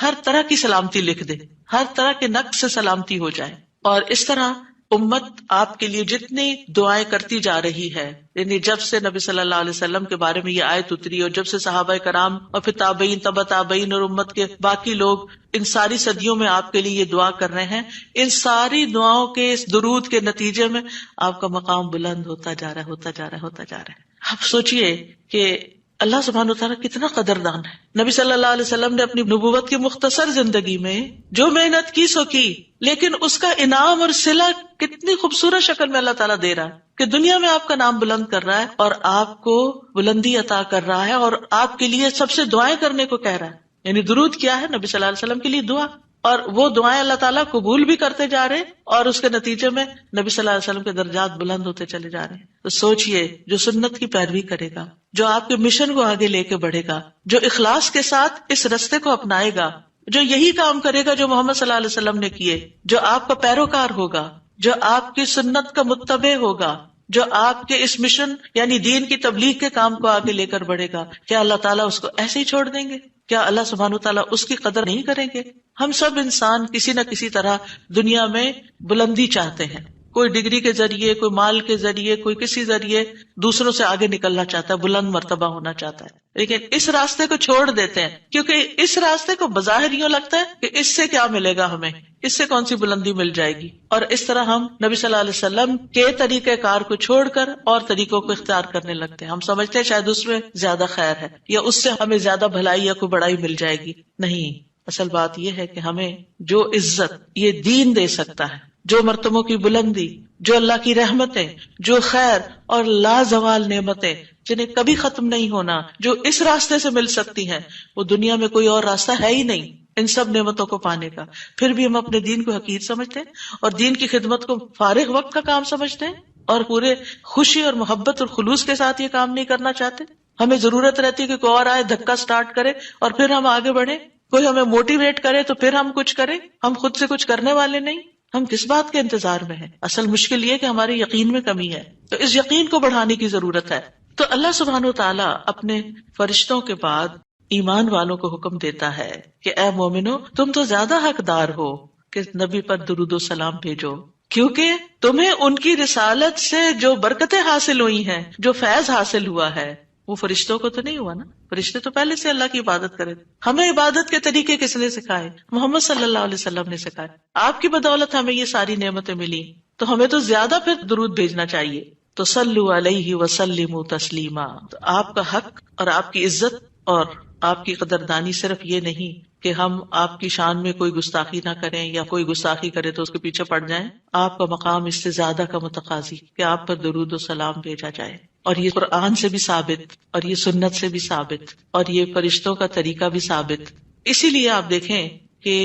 ہر طرح کی سلامتی لکھ دے، ہر طرح کے نقص سے سلامتی ہو جائے. اور اس طرح امت آپ کے لیے جتنی دعائیں کرتی جا رہی ہے، یعنی جب سے نبی صلی اللہ علیہ وسلم کے بارے میں یہ آیت اتری اور جب سے صحابہ کرام اور پھر تابعین تبع تابعین اور امت کے باقی لوگ ان ساری صدیوں میں آپ کے لیے یہ دعا کر رہے ہیں، ان ساری دعاؤں کے اس درود کے نتیجے میں آپ کا مقام بلند ہوتا جا رہا ہے، ہوتا جا رہا ہے، ہوتا جا رہا ہے. آپ سوچئے کہ اللہ سبحانہ وتعالیٰ کتنا قدردان ہے. نبی صلی اللہ علیہ وسلم نے اپنی نبوت کی مختصر زندگی میں جو محنت کی سو کی، لیکن اس کا انعام اور صلہ کتنی خوبصورت شکل میں اللہ تعالیٰ دے رہا ہے کہ دنیا میں آپ کا نام بلند کر رہا ہے اور آپ کو بلندی عطا کر رہا ہے اور آپ کے لیے سب سے دعائیں کرنے کو کہہ رہا ہے. یعنی درود کیا ہے؟ نبی صلی اللہ علیہ وسلم کے لیے دعا، اور وہ دعائیں اللہ تعالیٰ قبول بھی کرتے جا رہے ہیں اور اس کے نتیجے میں نبی صلی اللہ علیہ وسلم کے درجات بلند ہوتے چلے جا رہے ہیں. تو سوچئے جو سنت کی پیروی کرے گا، جو آپ کے مشن کو آگے لے کے بڑھے گا، جو اخلاص کے ساتھ اس رستے کو اپنائے گا، جو یہی کام کرے گا جو محمد صلی اللہ علیہ وسلم نے کیے، جو آپ کا پیروکار ہوگا، جو آپ کی سنت کا متبع ہوگا، جو آپ کے اس مشن یعنی دین کی تبلیغ کے کام کو آگے لے کر بڑھے گا، کیا اللہ تعالیٰ اس کو ایسے ہی چھوڑ دیں گے؟ کیا اللہ سبحانہ تعالیٰ اس کی قدر نہیں کریں گے؟ ہم سب انسان کسی نہ کسی طرح دنیا میں بلندی چاہتے ہیں، کوئی ڈگری کے ذریعے، کوئی مال کے ذریعے، کوئی کسی ذریعے دوسروں سے آگے نکلنا چاہتا ہے، بلند مرتبہ ہونا چاہتا ہے، لیکن اس راستے کو چھوڑ دیتے ہیں کیونکہ اس راستے کو بظاہر یوں لگتا ہے کہ اس سے کیا ملے گا ہمیں، اس سے کون سی بلندی مل جائے گی، اور اس طرح ہم نبی صلی اللہ علیہ وسلم کے طریقہ کار کو چھوڑ کر اور طریقوں کو اختیار کرنے لگتے ہیں. ہم سمجھتے ہیں شاید اس میں زیادہ خیر ہے یا اس سے ہمیں زیادہ بھلائی یا کوئی بڑائی مل جائے گی. نہیں، اصل بات یہ ہے کہ ہمیں جو عزت یہ دین دے سکتا ہے، جو مرتبوں کی بلندی، جو اللہ کی رحمتیں، جو خیر اور لازوال نعمتیں جنہیں کبھی ختم نہیں ہونا، جو اس راستے سے مل سکتی ہیں، وہ دنیا میں کوئی اور راستہ ہے ہی نہیں ان سب نعمتوں کو پانے کا. پھر بھی ہم اپنے دین کو حقیر سمجھتے ہیں اور دین کی خدمت کو فارغ وقت کا کام سمجھتے ہیں اور پورے خوشی اور محبت اور خلوص کے ساتھ یہ کام نہیں کرنا چاہتے. ہمیں ضرورت رہتی ہے کہ کوئی اور آئے، دھکا سٹارٹ کرے اور پھر ہم آگے بڑھیں، کوئی ہمیں موٹیویٹ کرے تو پھر ہم کچھ کریں. ہم خود سے کچھ کرنے والے نہیں. ہم کس بات کے انتظار میں ہیں؟ اصل مشکل یہ کہ ہمارے یقین میں کمی ہے، تو اس یقین کو بڑھانے کی ضرورت ہے. تو اللہ سبحانہ وتعالیٰ اپنے فرشتوں کے بعد ایمان والوں کو حکم دیتا ہے کہ اے مومنو، تم تو زیادہ حقدار ہو کہ نبی پر درود و سلام بھیجو، کیونکہ تمہیں ان کی رسالت سے جو برکتیں حاصل ہوئی ہیں، جو فیض حاصل ہوا ہے، وہ فرشتوں کو تو نہیں ہوا نا. فرشتے تو پہلے سے اللہ کی عبادت کرے. ہمیں عبادت کے طریقے کس نے سکھائے؟ محمد صلی اللہ علیہ وسلم نے سکھائے. آپ کی بدولت ہمیں یہ ساری نعمتیں ملی، تو ہمیں تو زیادہ پھر درود بھیجنا چاہیے. تو صلو علیہ وسلموا تسلیما. تو آپ کا حق اور آپ کی عزت اور آپ کی قدردانی صرف یہ نہیں کہ ہم آپ کی شان میں کوئی گستاخی نہ کریں یا کوئی گستاخی کرے تو اس کے پیچھے پڑ جائیں. آپ کا مقام اس سے زیادہ کا متقاضی کہ آپ پر درود و سلام بھیجا جائے. اور یہ قرآن سے بھی ثابت اور یہ سنت سے بھی ثابت اور یہ فرشتوں کا طریقہ بھی ثابت. اسی لیے آپ دیکھیں کہ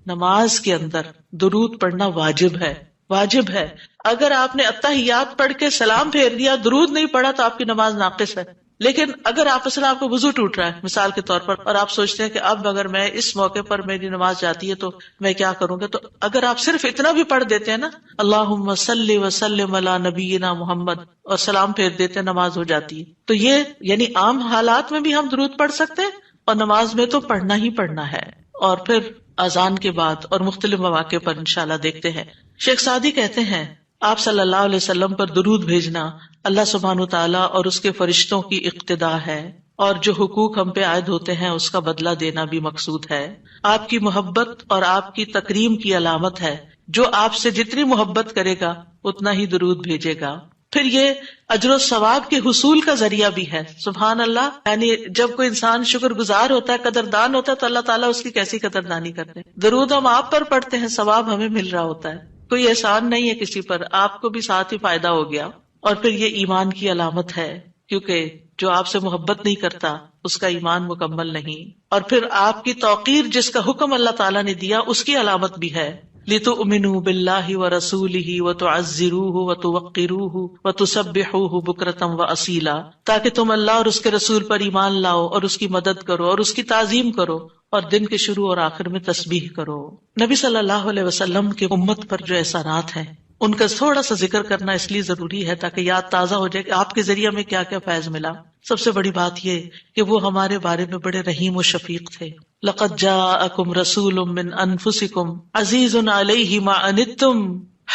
نماز کے اندر درود پڑھنا واجب ہے، واجب ہے. اگر آپ نے اتحیات پڑھ کے سلام پھیر دیا، درود نہیں پڑھا، تو آپ کی نماز ناقص ہے. لیکن اگر آپس میں آپ کو وضو ٹوٹ رہا ہے مثال کے طور پر، اور آپ سوچتے ہیں کہ اب اگر میں اس موقع پر میری نماز جاتی ہے تو میں کیا کروں گا، تو اگر آپ صرف اتنا بھی پڑھ دیتے ہیں نا، اللہم صلی وسلم علی نبینا محمد، اور سلام پھیر دیتے ہیں، نماز ہو جاتی ہے. تو یہ یعنی عام حالات میں بھی ہم درود پڑھ سکتے ہیں اور نماز میں تو پڑھنا ہی پڑھنا ہے. اور پھر اذان کے بعد اور مختلف مواقع پر انشاءاللہ دیکھتے ہیں. شیخ سعدی کہتے ہیں آپ صلی اللہ علیہ وسلم پر درود بھیجنا اللہ سبحانہ تعالیٰ اور اس کے فرشتوں کی اقتدا ہے. اور جو حقوق ہم پہ عائد ہوتے ہیں اس کا بدلہ دینا بھی مقصود ہے. آپ کی محبت اور آپ کی تکریم کی علامت ہے. جو آپ سے جتنی محبت کرے گا اتنا ہی درود بھیجے گا. پھر یہ اجر و ثواب کے حصول کا ذریعہ بھی ہے. سبحان اللہ. یعنی جب کوئی انسان شکر گزار ہوتا ہے، قدردان ہوتا ہے، تو اللہ تعالیٰ اس کی کیسی قدردانی کرتے ہیں. درود ہم آپ پر پڑھتے ہیں، ثواب ہمیں مل رہا ہوتا ہے. کوئی احسان نہیں ہے کسی پر، آپ کو بھی ساتھ ہی فائدہ ہو گیا. اور پھر یہ ایمان کی علامت ہے، کیونکہ جو آپ سے محبت نہیں کرتا اس کا ایمان مکمل نہیں. اور پھر آپ کی توقیر جس کا حکم اللہ تعالیٰ نے دیا اس کی علامت بھی ہے. لِتُؤْمِنُوا بِاللَّهِ وَرَسُولِهِ وَتُعَزِّرُوهُ وَتُوَقِّرُوهُ وَتُسَبِّحُوهُ بُكْرَةً وَأَصِيلًا، تاکہ تم اللہ اور اس کے رسول پر ایمان لاؤ اور اس کی مدد کرو اور اس کی تعظیم کرو اور دن کے شروع اور آخر میں تسبیح کرو. نبی صلی اللہ علیہ وسلم کے امت پر جو احسانات ہیں ان کا تھوڑا سا ذکر کرنا اس لیے ضروری ہے تاکہ یاد تازہ ہو جائے کہ آپ کے ذریعے میں کیا کیا فیض ملا. سب سے بڑی بات یہ کہ وہ ہمارے بارے میں بڑے رحیم و شفیق تھے. لَقَدْ جَاءَكُمْ رَسُولٌ مِّنْ أَنفُسِكُمْ عَزِيزٌ عَلَيْهِ مَا عَنِتُّمْ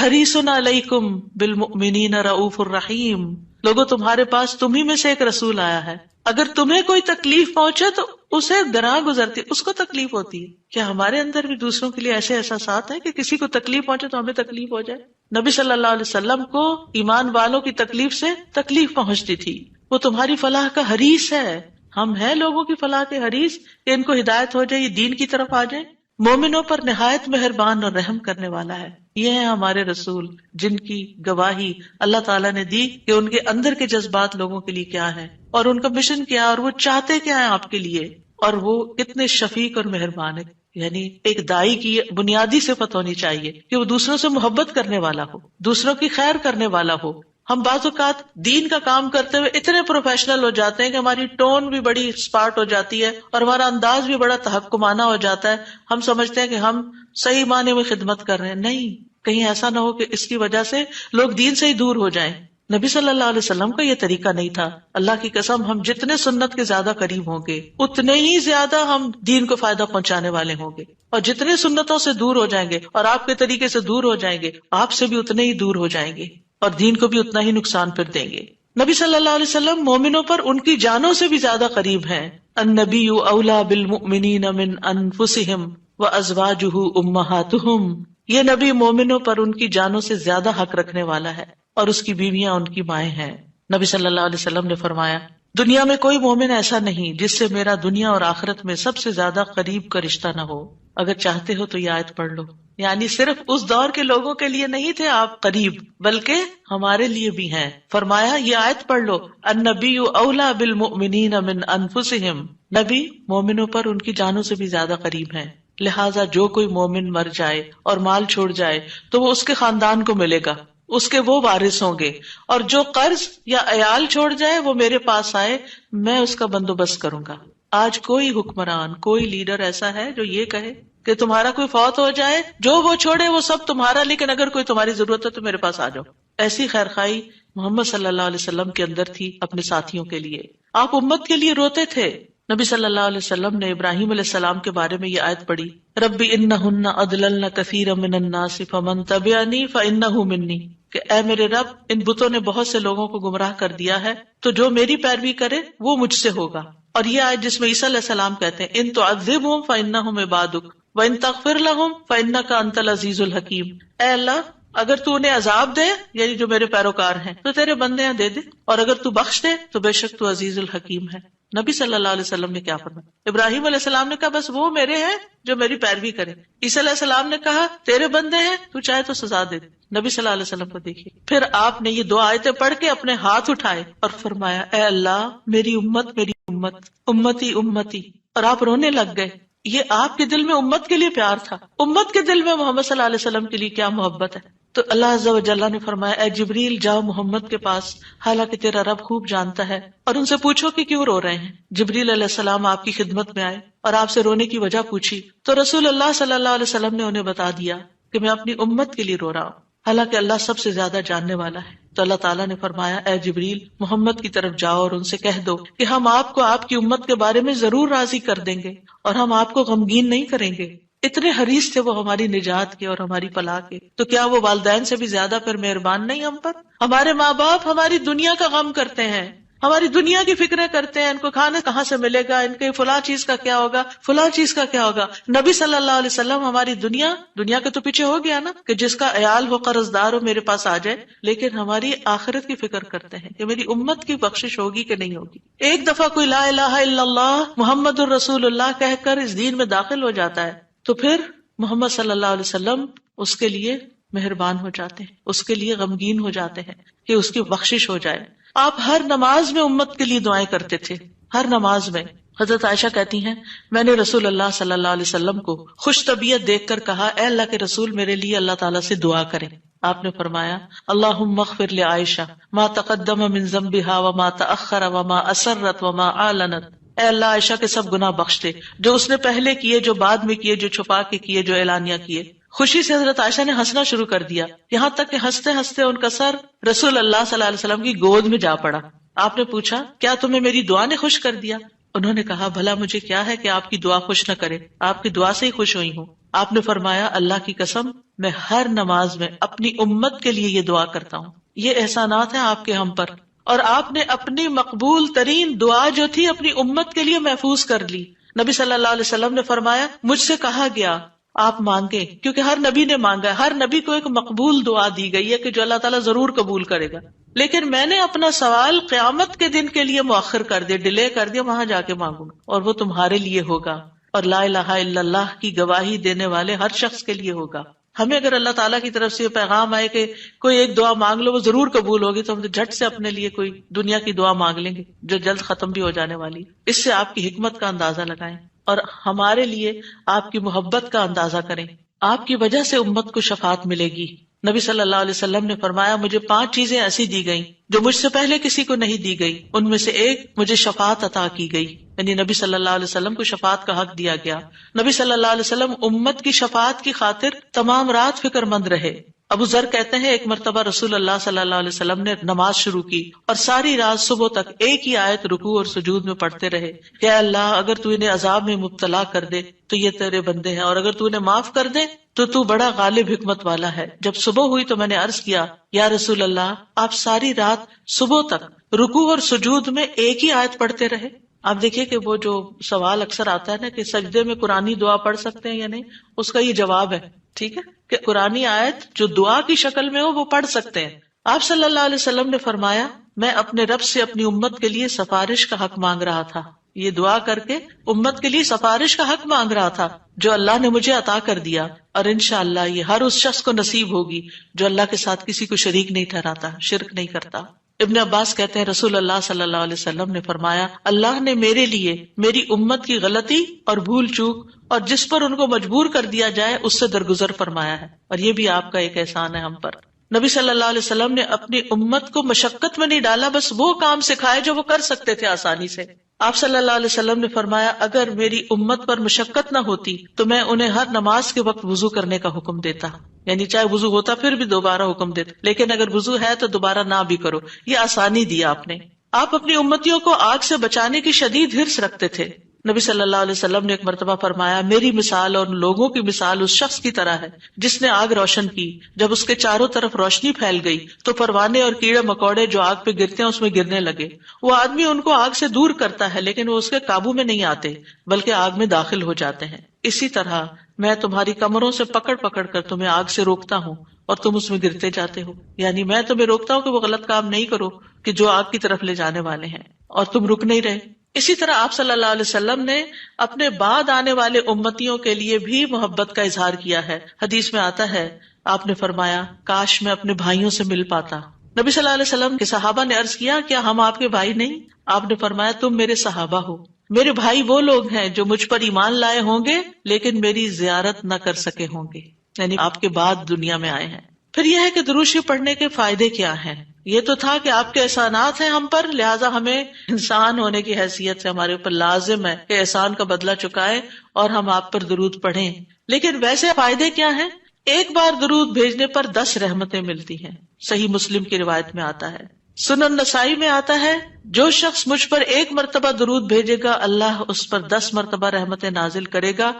حَرِيصٌ عَلَيْكُمْ بِالْمُؤْمِنِينَ رَءُوفٌ رَحِيمٌ. لوگوں تمہارے پاس تمہیں میں سے ایک رسول آیا ہے، اگر تمہیں کوئی تکلیف پہنچے تو اسے گراں گزرتی، اس کو تکلیف ہوتی ہے. کیا ہمارے اندر بھی دوسروں کے لیے ایسے احساسات ہیں کہ کسی کو تکلیف پہنچے تو ہمیں تکلیف ہو جائے؟ نبی صلی اللہ علیہ وسلم کو ایمان والوں کی تکلیف سے تکلیف پہنچتی تھی. وہ تمہاری فلاح کا حریص ہے. ہم ہیں لوگوں کی فلاح کے حریص کہ ان کو ہدایت ہو جائے، یہ دین کی طرف آ جائے. مومنوں پر نہایت مہربان اور رحم کرنے والا ہے. یہ ہیں ہمارے رسول جن کی گواہی اللہ تعالیٰ نے دی کہ ان کے اندر کے جذبات لوگوں کے لیے کیا ہیں اور ان کا مشن کیا اور وہ چاہتے کیا ہیں آپ کے لیے، اور وہ کتنے شفیق اور مہربان ہے. یعنی ایک دائی کی بنیادی صفت ہونی چاہیے کہ وہ دوسروں سے محبت کرنے والا ہو، دوسروں کی خیر کرنے والا ہو. ہم بعض اوقات دین کا کام کرتے ہوئے اتنے پروفیشنل ہو جاتے ہیں کہ ہماری ٹون بھی بڑی اسپارٹ ہو جاتی ہے اور ہمارا انداز بھی بڑا تحکمانہ ہو جاتا ہے. ہم سمجھتے ہیں کہ ہم صحیح معنی میں خدمت کر رہے ہیں. نہیں، کہیں ایسا نہ ہو کہ اس کی وجہ سے لوگ دین سے ہی دور ہو جائیں. نبی صلی اللہ علیہ وسلم کا یہ طریقہ نہیں تھا. اللہ کی قسم ہم جتنے سنت کے زیادہ قریب ہوں گے اتنے ہی زیادہ ہم دین کو فائدہ پہنچانے والے ہوں گے، اور جتنے سنتوں سے دور ہو جائیں گے اور آپ کے طریقے سے دور ہو جائیں گے آپ سے بھی اتنے ہی دور ہو جائیں گے اور دین کو بھی اتنا ہی نقصان پھر دیں گے. نبی صلی اللہ علیہ وسلم مومنوں پر ان کی جانوں سے بھی زیادہ قریب ہیں. النبی اولی بالمؤمنین من انفسہم وازواجہ امہاتہم. یہ نبی مومنوں پر ان کی جانوں سے زیادہ حق رکھنے والا ہے اور اس کی بیویاں ان کی مائیں ہیں. نبی صلی اللہ علیہ وسلم نے فرمایا دنیا میں کوئی مومن ایسا نہیں جس سے میرا دنیا اور آخرت میں سب سے زیادہ قریب کا رشتہ نہ ہو. اگر چاہتے ہو تو یہ آیت پڑھ لو. یعنی صرف اس دور کے لوگوں کے لیے نہیں تھے آپ قریب، بلکہ ہمارے لیے بھی ہیں. فرمایا یہ آیت پڑھ لو، النبی اولی بالمؤمنین من انفسہم. نبی مومنوں پر ان کی جانوں سے بھی زیادہ قریب ہیں. لہٰذا جو کوئی مومن مر جائے اور مال چھوڑ جائے تو وہ اس کے خاندان کو ملے گا، اس کے وہ وارث ہوں گے. اور جو قرض یا عیال چھوڑ جائے وہ میرے پاس آئے، میں اس کا بندوبست کروں گا. آج کوئی حکمران، کوئی لیڈر ایسا ہے جو یہ کہے کہ تمہارا کوئی فوت ہو جائے، جو وہ چھوڑے وہ سب تمہارا، لیکن اگر کوئی تمہاری ضرورت ہے تو میرے پاس آ جاؤ؟ ایسی خیرخواہی محمد صلی اللہ علیہ وسلم کے اندر تھی اپنے ساتھیوں کے لیے. آپ امت کے لیے روتے تھے. نبی صلی اللہ علیہ وسلم نے ابراہیم علیہ السلام کے بارے میں یہ آیت پڑھی، رب انہن اضللن کثیرا من الناس فمن تبعنی فانہ منی. کہ اے میرے رب ان بتوں نے بہت سے لوگوں کو گمراہ کر دیا ہے، تو جو میری پیروی کرے وہ مجھ سے ہوگا. اور یہ آیت جس میں عیسیٰ علیہ السلام کہتے ہیں ان تعذبہم فانہم عبادک وان تغفر لہم فانک انت العزیز الحکیم. اے اللہ اگر تو انہیں عذاب دے، یعنی جو میرے پیروکار ہیں، تو تیرے بندے ہیں دے دے، اور اگر تو بخش دے تو بے شک تو عزیز الحکیم ہے. نبی صلی اللہ علیہ وسلم نے کیا فرمایا؟ ابراہیم علیہ السلام نے کہا بس وہ میرے ہیں جو میری پیروی کرے. عیسیٰ علیہ السلام نے کہا تیرے بندے ہیں، تو چاہے تو سزا دے. نبی صلی اللہ علیہ وسلم کو دیکھیے، پھر آپ نے یہ دو آیتیں پڑھ کے اپنے ہاتھ اٹھائے اور فرمایا اے اللہ میری امت میری امت، امتی امتی، اور آپ رونے لگ گئے. یہ آپ کے دل میں امت کے لیے پیار تھا. امت کے دل میں محمد صلی اللہ علیہ وسلم کے لیے کیا محبت ہے. تو اللہ عز و جل نے فرمایا اے جبریل جاؤ محمد کے پاس، حالانکہ تیرا رب خوب جانتا ہے، اور ان سے پوچھو کہ کیوں رو رہے ہیں. جبریل علیہ السلام آپ کی خدمت میں آئے اور آپ سے رونے کی وجہ پوچھی، تو رسول اللہ صلی اللہ علیہ وسلم نے انہیں بتا دیا کہ میں اپنی امت کے لیے رو رہا ہوں، حالانکہ اللہ سب سے زیادہ جاننے والا ہے. تو اللہ تعالیٰ نے فرمایا اے جبریل محمد کی طرف جاؤ اور ان سے کہہ دو کہ ہم آپ کو آپ کی امت کے بارے میں ضرور راضی کر دیں گے اور ہم آپ کو غمگین نہیں کریں گے. اتنے حریص تھے وہ ہماری نجات کے اور ہماری فلاح کے. تو کیا وہ والدین سے بھی زیادہ پھر مہربان نہیں ہم پر؟ ہمارے ماں باپ ہماری دنیا کا غم کرتے ہیں، ہماری دنیا کی فکریں کرتے ہیں، ان کو کھانا کہاں سے ملے گا، ان کے فلاں چیز کا کیا ہوگا، فلاں چیز کا کیا ہوگا. نبی صلی اللہ علیہ وسلم ہماری دنیا کے تو پیچھے ہو گیا نا کہ جس کا عیال ہو، قرض دار ہو، میرے پاس آ جائے، لیکن ہماری آخرت کی فکر کرتے ہیں کہ میری امت کی بخشش ہوگی کہ نہیں ہوگی. ایک دفعہ کوئی لا الہ الا اللہ محمد الرسول اللہ کہہ کر اس دین میں داخل ہو جاتا ہے تو پھر محمد صلی اللہ علیہ وسلم اس کے لیے مہربان ہو جاتے ہیں، اس کے لیے غمگین ہو جاتے ہیں کہ اس کی بخشش ہو جائے. آپ ہر نماز میں امت کے لیے دعائیں کرتے تھے، ہر نماز میں. حضرت عائشہ کہتی ہیں میں نے رسول اللہ صلی اللہ علیہ وسلم کو خوش طبیعت دیکھ کر کہا اے اللہ کے رسول میرے لیے اللہ تعالیٰ سے دعا کریں. آپ نے فرمایا اللہم اغفر لعائشہ ما تقدم من ذنبها وما تأخر وما اسرت وما اعلنت. اے اللہ عائشہ کے سب گناہ بخش دے، جو اس نے پہلے کیے، جو بعد میں کیے، جو چھپا کے کیے، جو اعلانیہ کیے. خوشی سے حضرت عائشہ نے ہنسنا شروع کر دیا، یہاں تک کہ ہنستے ہنستے ان کا سر رسول اللہ صلی اللہ علیہ وسلم کی گود میں جا پڑا. آپ نے پوچھا کیا تمہیں میری دعا نے خوش کر دیا؟ انہوں نے کہا بھلا مجھے کیا ہے کہ آپ کی دعا خوش نہ کرے، آپ کی دعا سے ہی خوش ہوئی ہوں. آپ نے فرمایا اللہ کی قسم میں ہر نماز میں اپنی امت کے لیے یہ دعا کرتا ہوں. یہ احسانات ہیں آپ کے ہم پر، اور آپ نے اپنی مقبول ترین دعا جو تھی اپنی امت کے لیے محفوظ کر لی. نبی صلی اللہ علیہ وسلم نے فرمایا مجھ سے کہا گیا آپ مانگیں، کیونکہ ہر نبی نے مانگا ہے، ہر نبی کو ایک مقبول دعا دی گئی ہے کہ جو اللہ تعالیٰ ضرور قبول کرے گا. لیکن میں نے اپنا سوال قیامت کے دن کے لیے مؤخر کر دیا، ڈیلے کر دیا، وہاں جا کے مانگوں گا اور وہ تمہارے لیے ہوگا، اور لا الہ الا اللہ کی گواہی دینے والے ہر شخص کے لیے ہوگا. ہمیں اگر اللہ تعالیٰ کی طرف سے یہ پیغام آئے کہ کوئی ایک دعا مانگ لو وہ ضرور قبول ہوگی، تو ہم جھٹ سے اپنے لیے کوئی دنیا کی دعا مانگ لیں گے جو جلد ختم بھی ہو جانے والی. اس سے آپ کی حکمت کا اندازہ لگائیں اور ہمارے لیے آپ کی محبت کا اندازہ کریں. آپ کی وجہ سے امت کو شفاعت ملے گی. نبی صلی اللہ علیہ وسلم نے فرمایا مجھے 5 چیزیں ایسی دی گئیں جو مجھ سے پہلے کسی کو نہیں دی گئی. ان میں سے ایک مجھے شفاعت عطا کی گئی، یعنی نبی صلی اللہ علیہ وسلم کو شفاعت کا حق دیا گیا. نبی صلی اللہ علیہ وسلم امت کی شفاعت کی خاطر تمام رات فکر مند رہے. ابو ذر کہتے ہیں ایک مرتبہ رسول اللہ صلی اللہ علیہ وسلم نے نماز شروع کی اور ساری رات صبح تک ایک ہی آیت رکوع اور سجود میں پڑھتے رہے کہ اے اللہ اگر تو انہیں عذاب میں مبتلا کر دے تو یہ تیرے بندے ہیں، اور اگر تو انہیں معاف کر دے تو بڑا غالب حکمت والا ہے. جب صبح ہوئی تو میں نے عرض کیا یا رسول اللہ آپ ساری رات صبح تک رکوع اور سجود میں ایک ہی آیت پڑھتے رہے. آپ دیکھیے کہ وہ جو سوال اکثر آتا ہے نا کہ سجدے میں قرآنی دعا پڑھ سکتے ہیں یا نہیں، اس کا یہ جواب ہے، ٹھیک ہے، کہ قرآنی آیت جو دعا کی شکل میں ہو وہ پڑھ سکتے ہیں. آپ صلی اللہ علیہ وسلم نے فرمایا میں اپنے رب سے اپنی امت کے لیے سفارش کا حق مانگ رہا تھا. یہ دعا کر کے امت کے لیے سفارش کا حق مانگ رہا تھا جو اللہ نے مجھے عطا کر دیا، اور انشاءاللہ یہ ہر اس شخص کو نصیب ہوگی جو اللہ کے ساتھ کسی کو شریک نہیں ٹھہراتا، شرک نہیں کرتا. ابن عباس کہتے ہیں رسول اللہ صلی اللہ علیہ وسلم نے فرمایا اللہ نے میرے لیے میری امت کی غلطی اور بھول چوک اور جس پر ان کو مجبور کر دیا جائے اس سے درگزر فرمایا ہے، اور یہ بھی آپ کا ایک احسان ہے ہم پر. نبی صلی اللہ علیہ وسلم نے اپنی امت کو مشقت میں نہیں ڈالا، بس وہ کام سکھائے جو وہ کر سکتے تھے آسانی سے. آپ صلی اللہ علیہ وسلم نے فرمایا اگر میری امت پر مشقت نہ ہوتی تو میں انہیں ہر نماز کے وقت وضو کرنے کا حکم دیتا، یعنی چاہے وضو ہوتا پھر بھی دوبارہ حکم دیتا، لیکن اگر وضو ہے تو دوبارہ نہ بھی کرو. یہ آسانی دی آپ نے. آپ اپنی امتیوں کو آگ سے بچانے کی شدید حرص رکھتے تھے. نبی صلی اللہ علیہ وسلم نے ایک مرتبہ فرمایا میری مثال اور لوگوں کی مثال اس شخص کی طرح ہے جس نے آگ روشن کی، جب اس کے چاروں طرف روشنی پھیل گئی تو پروانے اور کیڑے مکوڑے جو آگ پہ گرتے ہیں اس میں گرنے لگے. وہ آدمی ان کو آگ سے دور کرتا ہے لیکن وہ اس کے قابو میں نہیں آتے بلکہ آگ میں داخل ہو جاتے ہیں. اسی طرح میں تمہاری کمروں سے پکڑ پکڑ کر تمہیں آگ سے روکتا ہوں اور تم اس میں گرتے جاتے ہو، یعنی میں تمہیں روکتا ہوں کہ وہ غلط کام نہیں کرو کہ جو آگ کی طرف لے جانے والے ہیں، اور تم رک نہیں رہے. اسی طرح آپ صلی اللہ علیہ وسلم نے اپنے بعد آنے والے امتیوں کے لیے بھی محبت کا اظہار کیا ہے. حدیث میں آتا ہے آپ نے فرمایا کاش میں اپنے بھائیوں سے مل پاتا. نبی صلی اللہ علیہ وسلم کے صحابہ نے عرض کیا کیا ہم آپ کے بھائی نہیں؟ آپ نے فرمایا تم میرے صحابہ ہو. میرے بھائی وہ لوگ ہیں جو مجھ پر ایمان لائے ہوں گے لیکن میری زیارت نہ کر سکے ہوں گے، یعنی آپ کے بعد دنیا میں آئے ہیں. پھر یہ ہے کہ درود شریف پڑھنے کے فائدے کیا ہیں. یہ تو تھا کہ آپ کے احسانات ہیں ہم پر، لہٰذا ہمیں انسان ہونے کی حیثیت سے ہمارے اوپر لازم ہے کہ احسان کا بدلہ چکائے اور ہم آپ پر درود پڑھیں. لیکن ویسے فائدے کیا ہیں؟ ایک بار درود بھیجنے پر 10 رحمتیں ملتی ہیں، صحیح مسلم کی روایت میں آتا ہے. سنن نسائی میں آتا ہے جو شخص مجھ پر 1 مرتبہ درود بھیجے گا اللہ اس پر 10 مرتبہ رحمتیں نازل کرے گا